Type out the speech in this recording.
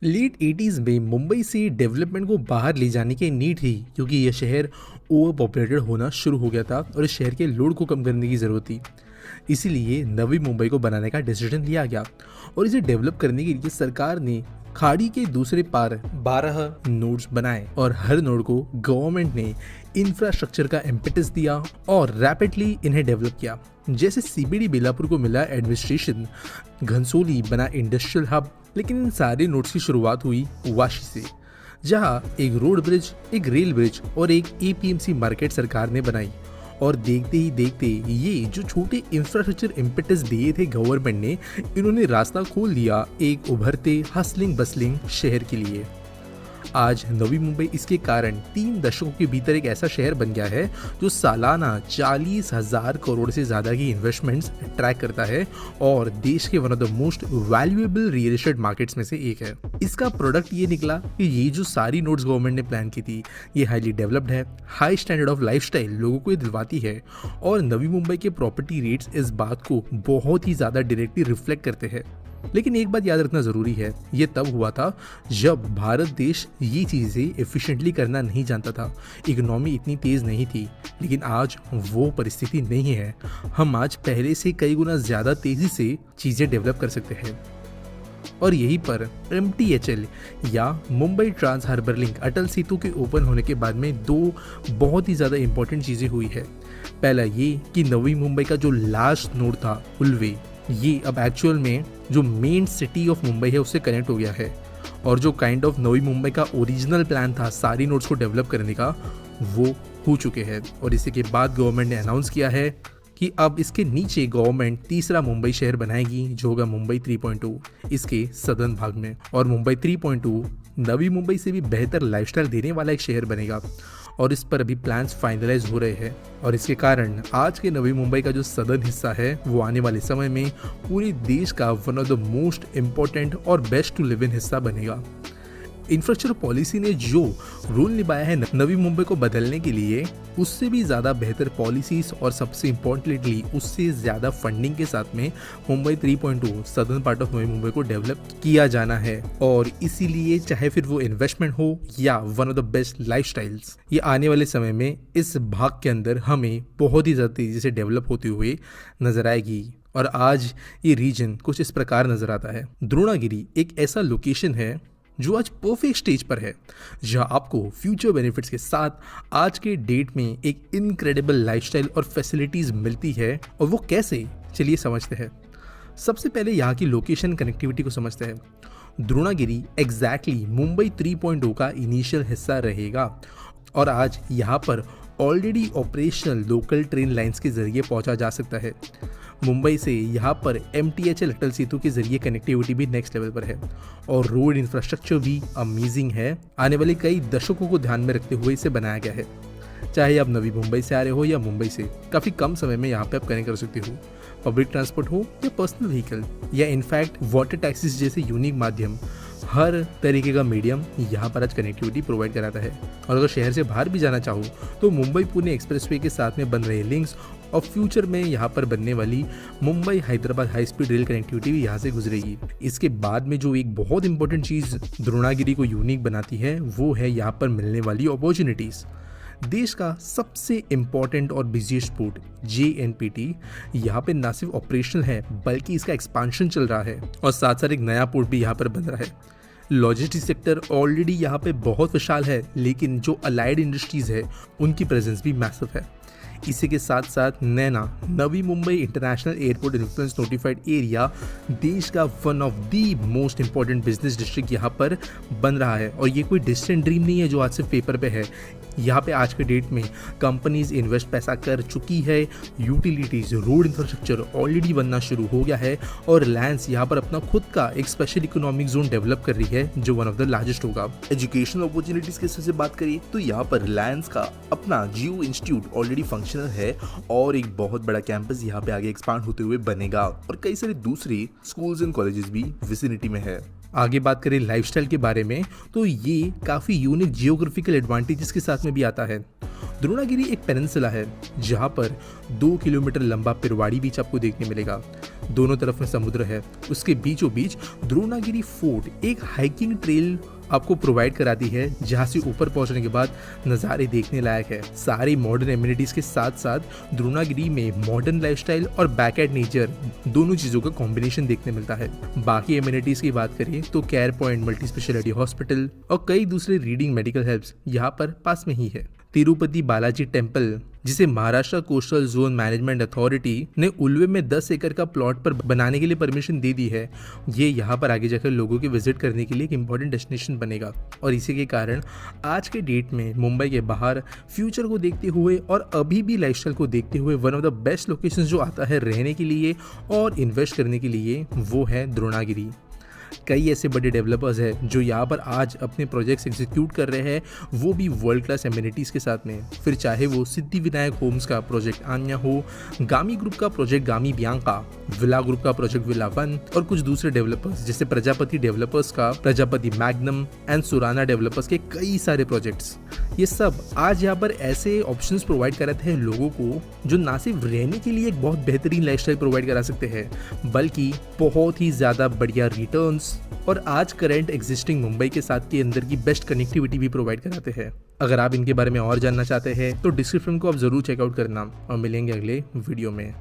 Late 80s में मुंबई से development को बाहर ले जाने की नीड थी क्योंकि यह शहर ओवर पॉपुलेटेड होना शुरू हो गया था और इस शहर के लोड को कम करने की ज़रूरत थी। इसीलिए नवी मुंबई को बनाने का डिसीजन लिया गया और इसे डेवलप करने के लिए सरकार ने खाड़ी के दूसरे पार 12 नोड्स बनाए और हर नोड को गवर्नमेंट ने इंफ्रास्ट्रक्चर का इम्पेटस दिया और रैपिडली इन्हें डेवलप किया। जैसे सीबीडी बेलापुर को मिला एडमिनिस्ट्रेशन, घनसोली बना इंडस्ट्रियल हब, लेकिन इन सारे नोड्स की शुरुआत हुई वाशी से, जहां एक रोड ब्रिज, एक रेल ब्रिज और एक एपीएमसी मार्केट सरकार ने बनाई। और देखते ही देखते ये जो छोटे इंफ्रास्ट्रक्चर इम्पेटस दिए थे गवर्नमेंट ने, इन्होंने रास्ता खोल दिया एक उभरते हसलिंग बसलिंग शहर के लिए। आज नवी मुंबई इसके कारण 3 दशकों के भीतर एक ऐसा शहर बन गया है जो सालाना 40,000 करोड़ से ज़्यादा की इन्वेस्टमेंट्स अट्रैक्ट करता है और देश के one of the most valuable real estate markets में से एक है। इसका प्रोडक्ट ये निकला कि ये जो सारी नोड्स गवर्नमेंट ने प्लान की थी, ये हाईली डेवलप्ड है, हाई स्टैंडर्ड ऑफ लाइफस्टाइल लोगों को ये दिलवाती है और नवी मुंबई के प्रॉपर्टी रेट्स इस बात को बहुत ही ज़्यादा डायरेक्टली रिफ्लेक्ट करते हैं। लेकिन एक बात याद रखना ज़रूरी है, ये तब हुआ था जब भारत देश ये चीज़ें एफिशिएंटली करना नहीं जानता था, इकोनॉमी इतनी तेज़ नहीं थी। लेकिन आज वो परिस्थिति नहीं है। हम आज पहले से कई गुना ज़्यादा तेज़ी से चीज़ें डेवलप कर सकते हैं। और यहीं पर MTHL या Mumbai trans harbour link Atal Setu के ओपन होने के बाद में 2 बहुत ही ज़्यादा इंपॉर्टेंट चीज़ें हुई है। पहला ये कि नवी मुंबई का जो लास्ट नोड था उल्वे, ये अब एक्चुअल में जो मेन सिटी ऑफ मुंबई है उससे कनेक्ट हो गया है और जो काइंड ऑफ नवी मुंबई का ओरिजिनल प्लान था सारी नोड्स को डेवलप करने का, वो हो चुके हैं। और इसी के बाद गवर्नमेंट ने अनाउंस किया है कि अब इसके नीचे गवर्नमेंट तीसरा मुंबई शहर बनाएगी जो होगा मुंबई 3.2 इसके सदर्न भाग में। और मुंबई 3.2 नवी मुंबई से भी बेहतर लाइफस्टाइल देने वाला एक शहर बनेगा और इस पर अभी प्लान्स फाइनलाइज हो रहे हैं। और इसके कारण आज के नवी मुंबई का जो सदर्न हिस्सा है वो आने वाले समय में पूरे देश का one of the most important और बेस्ट टू लिव इन हिस्सा बनेगा। इंफ्रास्ट्रक्चर पॉलिसी ने जो रोल निभाया है नवी मुंबई को बदलने के लिए, उससे भी ज़्यादा बेहतर पॉलिसीज और सबसे इम्पोर्टेंटली उससे ज़्यादा फंडिंग के साथ में Mumbai 3.2 southern part of Navi Mumbai को डेवलप किया जाना है। और इसीलिए चाहे फिर वो इन्वेस्टमेंट हो या one of the best lifestyles, ये आने वाले समय में इस भाग के अंदर हमें बहुत ही ज़्यादा तेज़ी से डेवलप होते हुए नजर आएगी। और आज ये रीजन कुछ इस प्रकार नजर आता है। द्रोणागिरी एक ऐसा लोकेशन है जो आज परफेक्ट स्टेज पर है, जहां आपको फ्यूचर बेनिफिट्स के साथ आज के डेट में एक इनक्रेडिबल लाइफस्टाइल और फैसिलिटीज मिलती है। और वो कैसे, चलिए समझते हैं। सबसे पहले यहाँ की लोकेशन कनेक्टिविटी को समझते हैं। द्रोणागिरी एग्जैक्टली मुंबई 3.0 का इनिशियल हिस्सा रहेगा और आज यहाँ पर already operational local train lines के जरिए पहुँचा जा सकता है। मुंबई से यहाँ पर MTHL अटल सेतु के जरिए कनेक्टिविटी भी नेक्स्ट लेवल पर है और रोड इंफ्रास्ट्रक्चर भी अमेजिंग है। आने वाले कई दशकों को ध्यान में रखते हुए इसे बनाया गया है। चाहे आप नवी मुंबई से आ रहे हो या मुंबई से, काफ़ी कम समय में यहाँ पे आप कनेक्ट कर सकते हो। पब्लिक ट्रांसपोर्ट हो या पर्सनल व्हीकल या इनफैक्ट वाटर टैक्सीज जैसे यूनिक माध्यम, हर तरीके का मीडियम यहाँ पर आज कनेक्टिविटी प्रोवाइड कराता है। और अगर शहर से बाहर भी जाना चाहो तो मुंबई पुणे एक्सप्रेसवे के साथ में बन रहे लिंक्स और फ्यूचर में यहाँ पर बनने वाली Mumbai Hyderabad high speed rail connectivity भी यहाँ से गुजरेगी। इसके बाद में जो एक बहुत इंपॉर्टेंट चीज़ द्रोणागिरी को यूनिक बनाती है वो है यहाँ पर मिलने वाली अपॉर्चुनिटीज़। देश का सबसे इम्पॉर्टेंट और बिजिएस्ट पोर्ट JNPT यहाँ पे ना सिर्फ ऑपरेशनल है बल्कि इसका एक्सपांशन चल रहा है और साथ साथ एक नया पोर्ट भी यहाँ पर बन रहा है। लॉजिस्टिक सेक्टर ऑलरेडी यहाँ पे बहुत विशाल है, लेकिन जो अलाइड इंडस्ट्रीज है उनकी प्रेजेंस भी मैसिव है। इसी के साथ साथ NAINA Navi Mumbai international airport influence notified area देश का one of the most important business district यहाँ पर बन रहा है। और ये कोई डिस्टेंट ड्रीम नहीं है जो आज सिर्फ पेपर पे है। यहाँ पे आज के डेट में कंपनीज इन्वेस्ट पैसा कर चुकी है, यूटिलिटीज रोड इंफ्रास्ट्रक्चर ऑलरेडी बनना शुरू हो गया है और रिलायंस यहाँ पर अपना खुद का एक स्पेशल इकोनॉमिक जोन डेवलप कर रही है जो वन ऑफ द लार्जेस्ट होगा। एजुकेशनल अपॉर्चुनिटीज के हिस्से से बात करिए तो यहाँ पर रिलायंस का अपना जियो इंस्टीट्यूट ऑलरेडी फंक्शनल है और एक बहुत बड़ा कैंपस यहाँ पे आगे एक्सपांड होते हुए बनेगा और कई सारे दूसरे स्कूल्स एंड कॉलेजेस भी विसिनिटी में है। आगे बात करें लाइफस्टाइल के बारे में तो ये काफ़ी यूनिक जियोग्राफिकल एडवांटेजेस के साथ में भी आता है। द्रोणागिरी एक पेनिनसुला है जहाँ पर 2 किलोमीटर लंबा पिरवाड़ी बीच आपको देखने मिलेगा। दोनों तरफ में समुद्र है। उसके बीचों बीच द्रोणागिरी फोर्ट एक हाइकिंग ट्रेल आपको प्रोवाइड कराती है जहाँ से ऊपर पहुँचने के बाद नज़ारे देखने लायक है। सारी मॉडर्न एमिनिटीज़ के साथ साथ द्रोणागिरी में मॉडर्न लाइफस्टाइल और बैकएड नेचर दोनों चीज़ों का कॉम्बिनेशन देखने मिलता है। बाकी एमिनिटीज़ की बात करें तो care point, multi speciality hospital और कई दूसरे रीडिंग मेडिकल हेल्प्स यहाँ पर पास में ही है। तिरुपति बालाजी टेम्पल, जिसे Maharashtra coastal zone management authority ने उल्वे में 10 एकड़ का प्लॉट पर बनाने के लिए परमिशन दे दी है, ये यहाँ पर आगे जाकर लोगों के विजिट करने के लिए एक इम्पॉर्टेंट डेस्टिनेशन बनेगा। और इसी के कारण आज के डेट में मुंबई के बाहर फ्यूचर को देखते हुए और अभी भी लाइफस्टाइल को देखते हुए one of the best locations जो आता है रहने के लिए और इन्वेस्ट करने के लिए, वो है द्रोणागिरी। कई ऐसे बड़े डेवलपर्स हैं जो यहाँ पर आज अपने प्रोजेक्ट्स एग्जीक्यूट कर रहे हैं, वो भी वर्ल्ड क्लास एमिनिटीज़ के साथ में। फिर चाहे वो सिद्धि विनायक होम्स का प्रोजेक्ट आन्या हो, गामी ग्रुप का प्रोजेक्ट गामी बियांका, विला ग्रुप का प्रोजेक्ट विला वन और कुछ दूसरे डेवलपर्स जैसे प्रजापति डेवलपर्स का Prajapati magnum and Surana developers के कई सारे प्रोजेक्ट्स। ये सब आज यहाँ पर ऐसे ऑप्शंस प्रोवाइड कराते हैं लोगों को जो ना सिर्फ रहने के लिए एक बहुत बेहतरीन लाइफस्टाइल प्रोवाइड करा सकते हैं, बल्कि बहुत ही ज़्यादा बढ़िया रिटर्न्स और आज करंट एग्जिस्टिंग मुंबई के साथ के अंदर की बेस्ट कनेक्टिविटी भी प्रोवाइड कराते हैं। अगर आप इनके बारे में और जानना चाहते हैं तो डिस्क्रिप्शन को आप ज़रूर चेकआउट करना और मिलेंगे अगले वीडियो में।